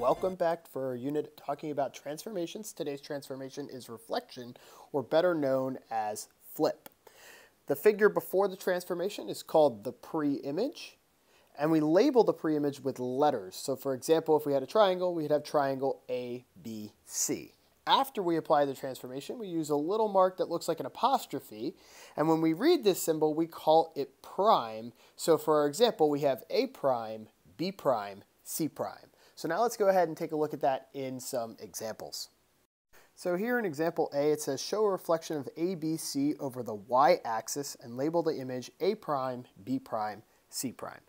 welcome back for our unit talking about transformations. Today's transformation is reflection, or better known as flip. The figure before the transformation is called the pre-image, and we label the pre-image with letters. So for example, if we had a triangle, we'd have triangle A, B, C. After we apply the transformation, we use a little mark that looks like an apostrophe, and when we read this symbol, we call it prime. So for our example, we have A prime, B prime, C prime. So now let's go ahead and take a look at that in some examples. So here in example A, it says show a reflection of ABC over the y-axis and label the image A prime, B prime, C prime.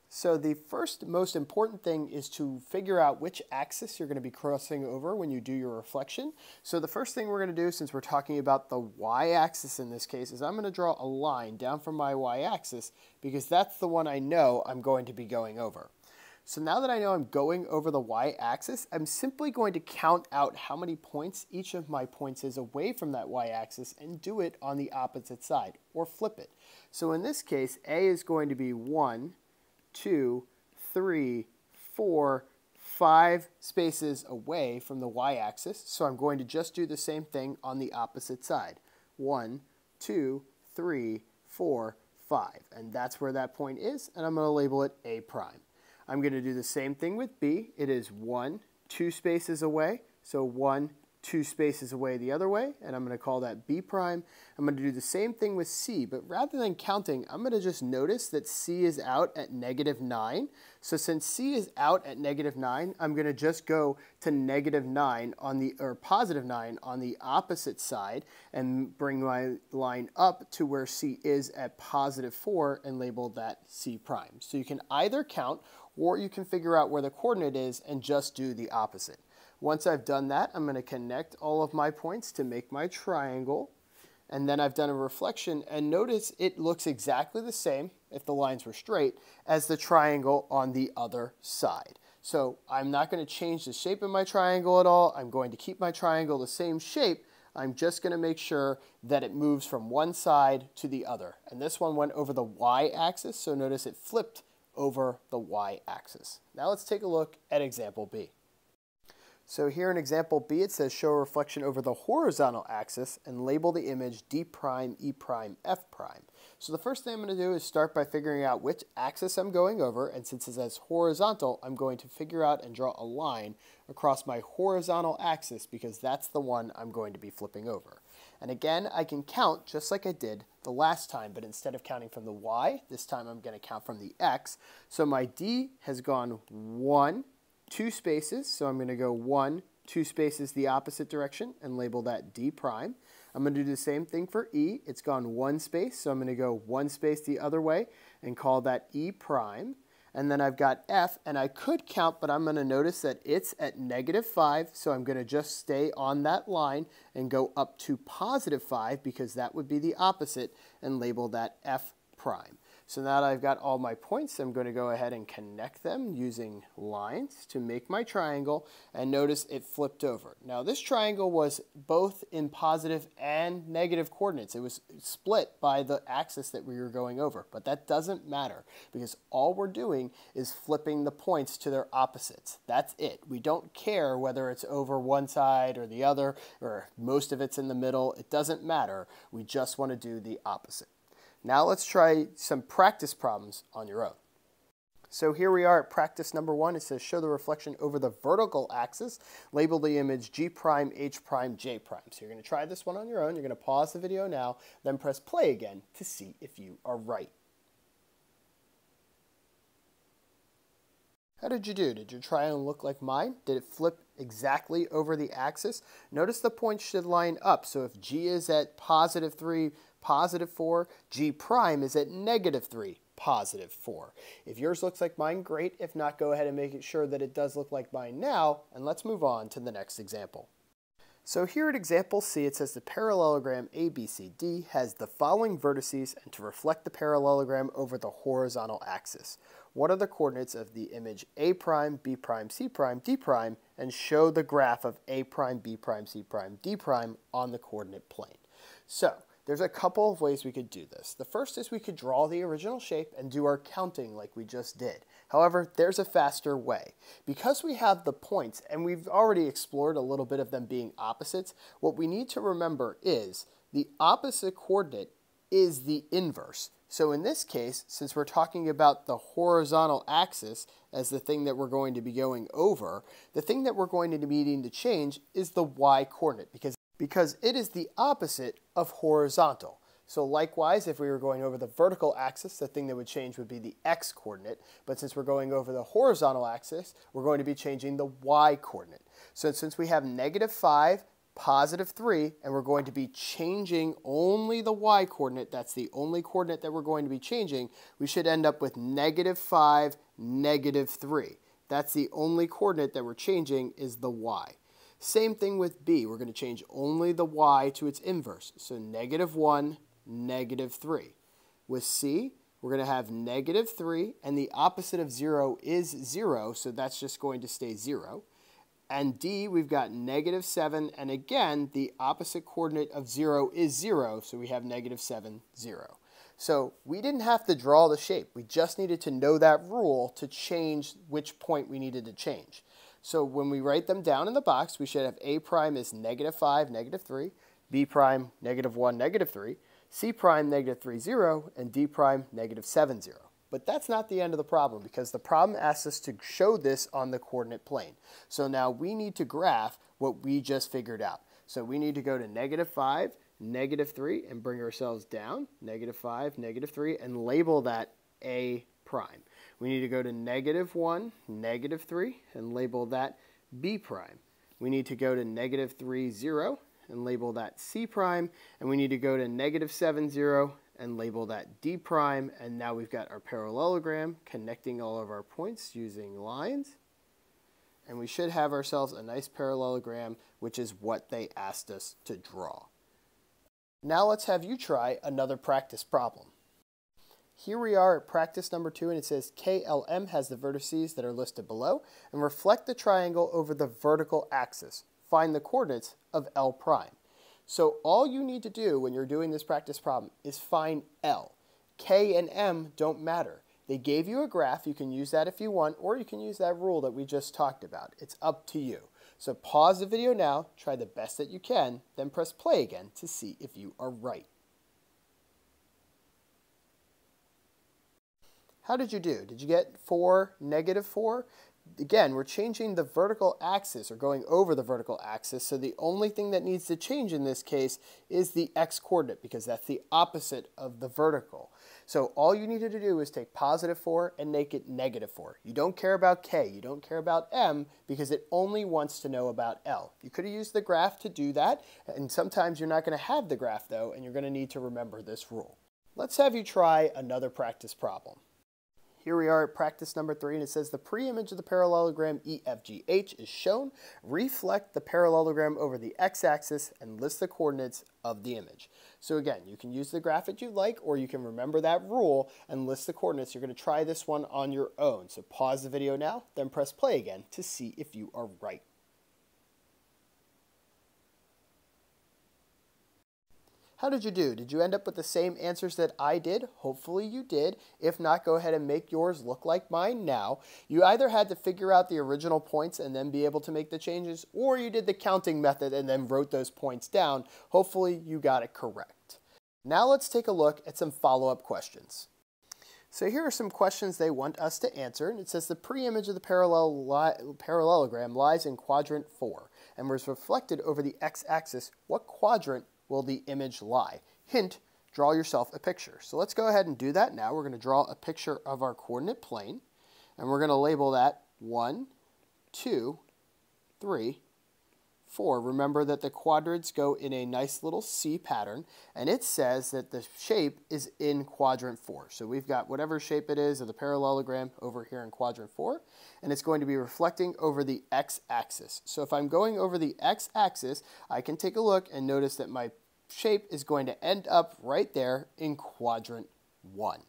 So the first most important thing is to figure out which axis you're going to be crossing over when you do your reflection. So the first thing we're going to do, since we're talking about the y-axis in this case, is I'm going to draw a line down from my y-axis because that's the one I know I'm going to be going over. So now that I know I'm going over the y-axis, I'm simply going to count out how many points each of my points is away from that y-axis and do it on the opposite side, or flip it. So in this case, A is going to be 1, 2, 3, 4, 5 spaces away from the y-axis. So I'm going to just do the same thing on the opposite side. 1, 2, 3, 4, 5. And that's where that point is, and I'm going to label it A prime. I'm going to do the same thing with B. It is 1, 2 spaces away. So 1, 2 spaces away the other way, and I'm going to call that B prime. I'm going to do the same thing with C, but rather than counting, I'm going to just notice that C is out at -9. So since C is out at -9, I'm going to just go to -9 on the, or +9 on the opposite side and bring my line up to where C is at +4 and label that C prime. So you can either count or you can figure out where the coordinate is and just do the opposite. Once I've done that, I'm going to connect all of my points to make my triangle. And then I've done a reflection, and notice it looks exactly the same, if the lines were straight, as the triangle on the other side. So I'm not going to change the shape of my triangle at all. I'm going to keep my triangle the same shape. I'm just going to make sure that it moves from one side to the other. And this one went over the y-axis, so notice it flipped over the y-axis. Now let's take a look at example B. So here in example B, it says show a reflection over the horizontal axis and label the image D prime, E prime, F prime. So the first thing I'm going to do is start by figuring out which axis I'm going over, and since it says horizontal, I'm going to figure out and draw a line across my horizontal axis because that's the one I'm going to be flipping over. And again, I can count just like I did the last time, but instead of counting from the y, this time I'm going to count from the x. So my D has gone 1, 2 spaces, so I'm going to go 1, 2 spaces the opposite direction and label that D prime. I'm going to do the same thing for E. It's gone 1 space, so I'm going to go 1 space the other way and call that E prime. And then I've got F, and I could count, but I'm going to notice that it's at -5, so I'm going to just stay on that line and go up to +5 because that would be the opposite and label that F prime. So now that I've got all my points, I'm going to go ahead and connect them using lines to make my triangle, and notice it flipped over. Now this triangle was both in positive and negative coordinates. It was split by the axis that we were going over, but that doesn't matter because all we're doing is flipping the points to their opposites. That's it. We don't care whether it's over one side or the other, or most of it's in the middle. It doesn't matter. We just want to do the opposite. Now let's try some practice problems on your own. So here we are at practice number 1. It says show the reflection over the vertical axis. Label the image G prime, H prime, J prime. So you're going to try this one on your own. You're going to pause the video now, then press play again to see if you are right. How did you do? Did your triangle look like mine? Did it flip exactly over the axis? Notice the points should line up. So if G is at +3, +4, G prime is at -3, +4. If yours looks like mine, great. If not, go ahead and make sure that it does look like mine now, and let's move on to the next example. So here at example C, it says the parallelogram ABCD has the following vertices and to reflect the parallelogram over the horizontal axis. What are the coordinates of the image A prime, B prime, C prime, D prime, and show the graph of A prime, B prime, C prime, D prime on the coordinate plane. So there's a couple of ways we could do this. The first is we could draw the original shape and do our counting like we just did. However, there's a faster way. Because we have the points, and we've already explored a little bit of them being opposites, what we need to remember is the opposite coordinate is the inverse. So in this case, since we're talking about the horizontal axis as the thing that we're going to be going over, the thing that we're going to be needing to change is the y-coordinate because it is the opposite of horizontal. So likewise, if we were going over the vertical axis, the thing that would change would be the x-coordinate. But since we're going over the horizontal axis, we're going to be changing the y-coordinate. So since we have -5, +3, and we're going to be changing only the y-coordinate, that's the only coordinate that we're going to be changing, we should end up with -5, -3. That's the only coordinate that we're changing is the y. Same thing with b. We're going to change only the y to its inverse. So -1, -3. With c, we're going to have -3, and the opposite of 0 is 0, so that's just going to stay 0. And d, we've got -7, and again, the opposite coordinate of 0 is 0, so we have -7, 0. So we didn't have to draw the shape. We just needed to know that rule to change which point we needed to change. So when we write them down in the box, we should have a prime is -5, -3, b prime -1, -3, c prime -3, 0, and d prime -7, 0. But that's not the end of the problem because the problem asks us to show this on the coordinate plane. So now we need to graph what we just figured out. So we need to go to -5, -3, and bring ourselves down, -5, -3, and label that a prime. We need to go to -1, -3, and label that b prime. We need to go to -3, 0, and label that c prime. And we need to go to -7, 0, and label that d prime. And now we've got our parallelogram connecting all of our points using lines. And we should have ourselves a nice parallelogram, which is what they asked us to draw. Now let's have you try another practice problem. Here we are at practice number 2, and it says KLM has the vertices that are listed below, and reflect the triangle over the vertical axis. Find the coordinates of L prime. So all you need to do when you're doing this practice problem is find L. K and M don't matter. They gave you a graph. You can use that if you want, or you can use that rule that we just talked about. It's up to you. So pause the video now, try the best that you can, then press play again to see if you are right. How did you do? Did you get 4, -4? Again, we're changing the vertical axis, or going over the vertical axis, so the only thing that needs to change in this case is the x-coordinate, because that's the opposite of the vertical. So all you needed to do is take +4 and make it -4. You don't care about k, you don't care about m, because it only wants to know about L. You could have used the graph to do that, and sometimes you're not going to have the graph though, and you're going to need to remember this rule. Let's have you try another practice problem. Here we are at practice number 3, and it says the pre-image of the parallelogram EFGH is shown. Reflect the parallelogram over the x-axis and list the coordinates of the image. So again, you can use the graph that you like, or you can remember that rule and list the coordinates. You're going to try this one on your own. So pause the video now, then press play again to see if you are right. How did you do? Did you end up with the same answers that I did? Hopefully you did. If not, go ahead and make yours look like mine now. You either had to figure out the original points and then be able to make the changes, or you did the counting method and then wrote those points down. Hopefully you got it correct. Now let's take a look at some follow-up questions. So here are some questions they want us to answer, and it says the pre-image of the parallelogram lies in quadrant 4 and was reflected over the x-axis. What quadrant will the image lie? Hint, draw yourself a picture. So let's go ahead and do that now. We're going to draw a picture of our coordinate plane, and we're going to label that 1, 2, 3, 4. Remember that the quadrants go in a nice little C pattern, and it says that the shape is in quadrant 4. So we've got whatever shape it is of the parallelogram over here in quadrant 4, and it's going to be reflecting over the x-axis. So if I'm going over the x-axis, I can take a look and notice that my shape is going to end up right there in quadrant 1.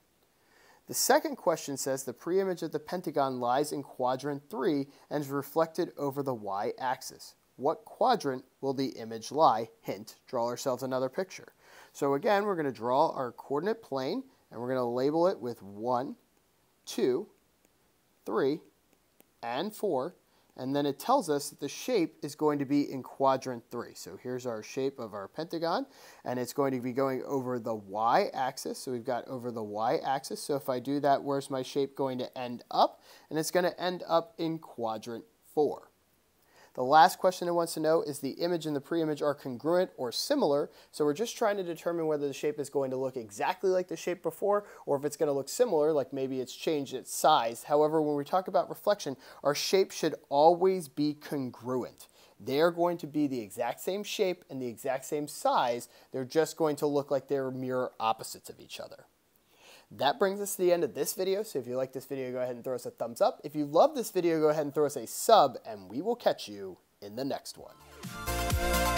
The second question says the pre-image of the pentagon lies in quadrant 3 and is reflected over the y-axis. What quadrant will the image lie? Hint, draw ourselves another picture. So again, we're going to draw our coordinate plane, and we're going to label it with 1, 2, 3, and 4. And then it tells us that the shape is going to be in quadrant 3. So here's our shape of our pentagon, and it's going to be going over the y-axis. So we've got over the y-axis. So if I do that, where's my shape going to end up? And it's going to end up in quadrant 4. The last question it wants to know is the image and the pre-image are congruent or similar. So we're just trying to determine whether the shape is going to look exactly like the shape before or if it's going to look similar, like maybe it's changed its size. However, when we talk about reflection, our shape should always be congruent. They're going to be the exact same shape and the exact same size. They're just going to look like they're mirror opposites of each other. That brings us to the end of this video. So if you like this video, go ahead and throw us a thumbs up. If you love this video, go ahead and throw us a sub, and we will catch you in the next one.